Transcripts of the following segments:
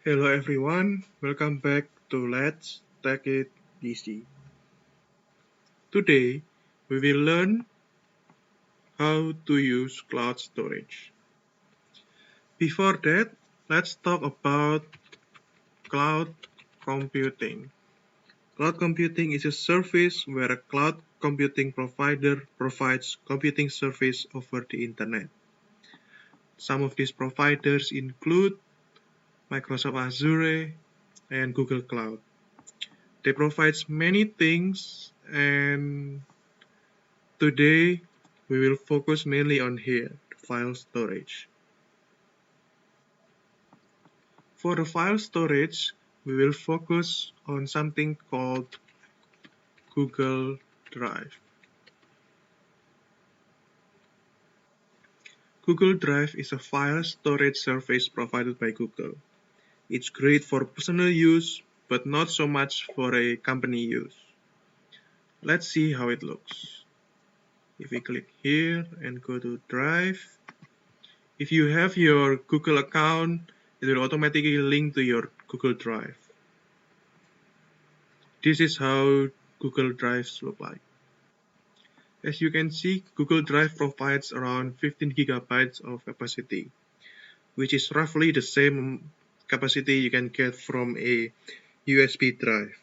Hello everyone, welcome back to Let's Take It Easy. Today we will learn how to use cloud storage. Before that, let's talk about cloud computing. Cloud computing is a service where a cloud computing provider provides computing service over the internet. Some of these providers include Microsoft Azure and Google Cloud. They provide many things, and today we will focus mainly on here, file storage. For the file storage, we will focus on something called Google Drive. Google Drive is a file storage service provided by Google. It's great for personal use, but not so much for a company use. Let's see how it looks. If we click here and go to Drive, if you have your Google account, it will automatically link to your Google Drive. This is how Google Drives look like. As you can see, Google Drive provides around 15 gigabytes of capacity, which is roughly the same capacity you can get from a USB drive.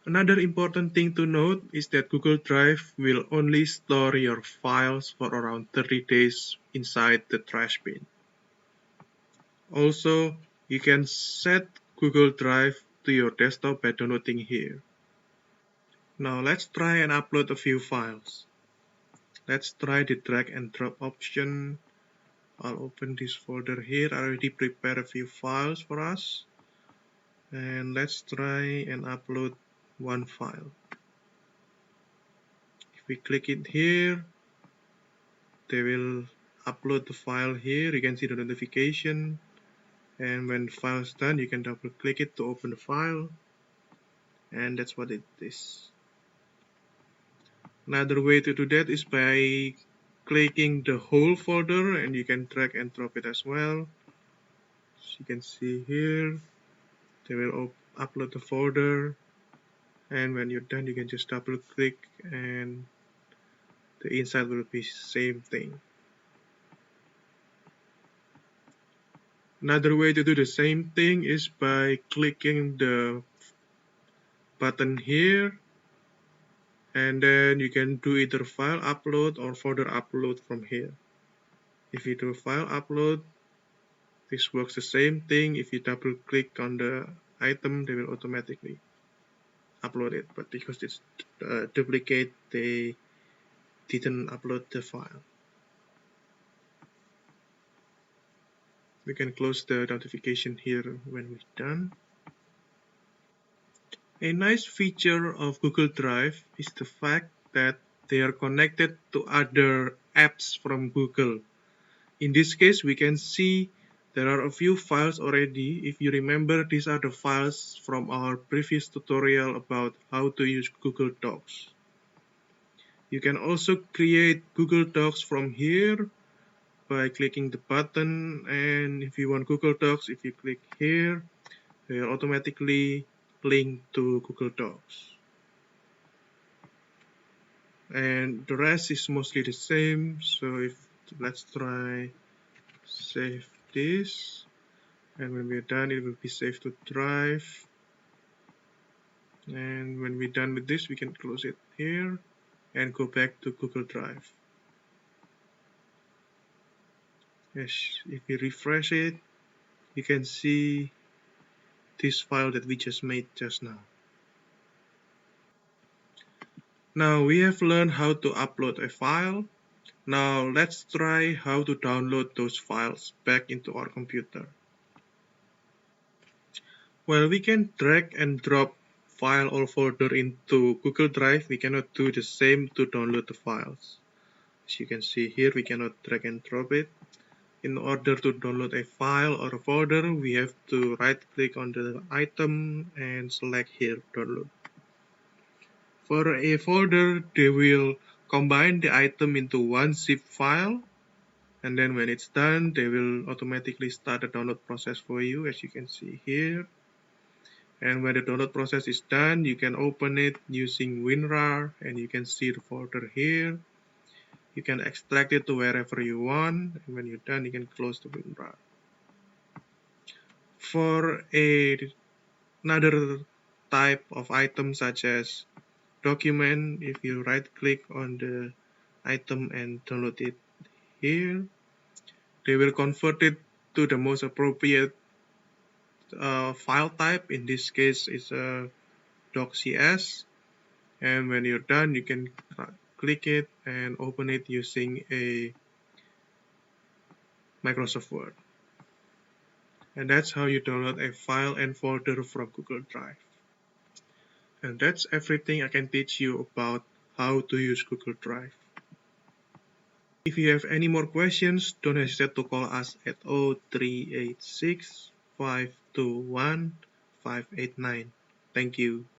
Another important thing to note is that Google Drive will only store your files for around 30 days inside the trash bin. Also, you can set Google Drive to your desktop by downloading here. Now let's try and upload a few files. Let's try the drag and drop option. I'll open this folder here. I already prepared a few files for us. And let's try and upload one file. If we click it here, they will upload the file here. You can see the notification. And when the file is done, you can double click it to open the file. And that's what it is. Another way to do that is by clicking the whole folder, and you can drag and drop it as well. As you can see here, they will upload the folder, and when you're done, you can just double click and the inside will be same thing. Another way to do the same thing is by clicking the button here, and then you can do either file upload or folder upload from here. If you do file upload, this works the same thing. If you double click on the item, they will automatically upload it, but because it's duplicate, they didn't upload the file. We can close the notification here when we're done. A nice feature of Google Drive is the fact that they are connected to other apps from Google. In this case, we can see there are a few files already. If you remember, these are the files from our previous tutorial about how to use Google Docs. You can also create Google Docs from here by clicking the button, and if you want Google Docs, if you click here, they will automatically link to Google Docs. And the rest is mostly the same, so let's try save this, and when we're done, it will be saved to Drive. And when we're done with this, we can close it here and go back to Google Drive. Yes, if we refresh it, you can see this file that we just made just now. Now we have learned how to upload a file. Now let's try how to download those files back into our computer. Well, we can drag and drop file or folder into Google Drive. We cannot do the same to download the files. As you can see here, we cannot drag and drop it. In order to download a file or a folder, we have to right click on the item and select here download. For a folder, they will combine the item into one zip file, And then when it's done, they will automatically start the download process for you, as you can see here. And when the download process is done, you can open it using WinRAR, and you can see the folder here. You can extract it to wherever you want, and when you're done, you can close the WinRAR. For another type of item such as document, if you right click on the item and download it here, they will convert it to the most appropriate file type. In this case, it's a docx, and when you're done, you can click it and open it using a Microsoft Word. And that's how you download a file and folder from Google Drive. And that's everything I can teach you about how to use Google Drive. If you have any more questions, don't hesitate to call us at 0386 521 589. Thank you.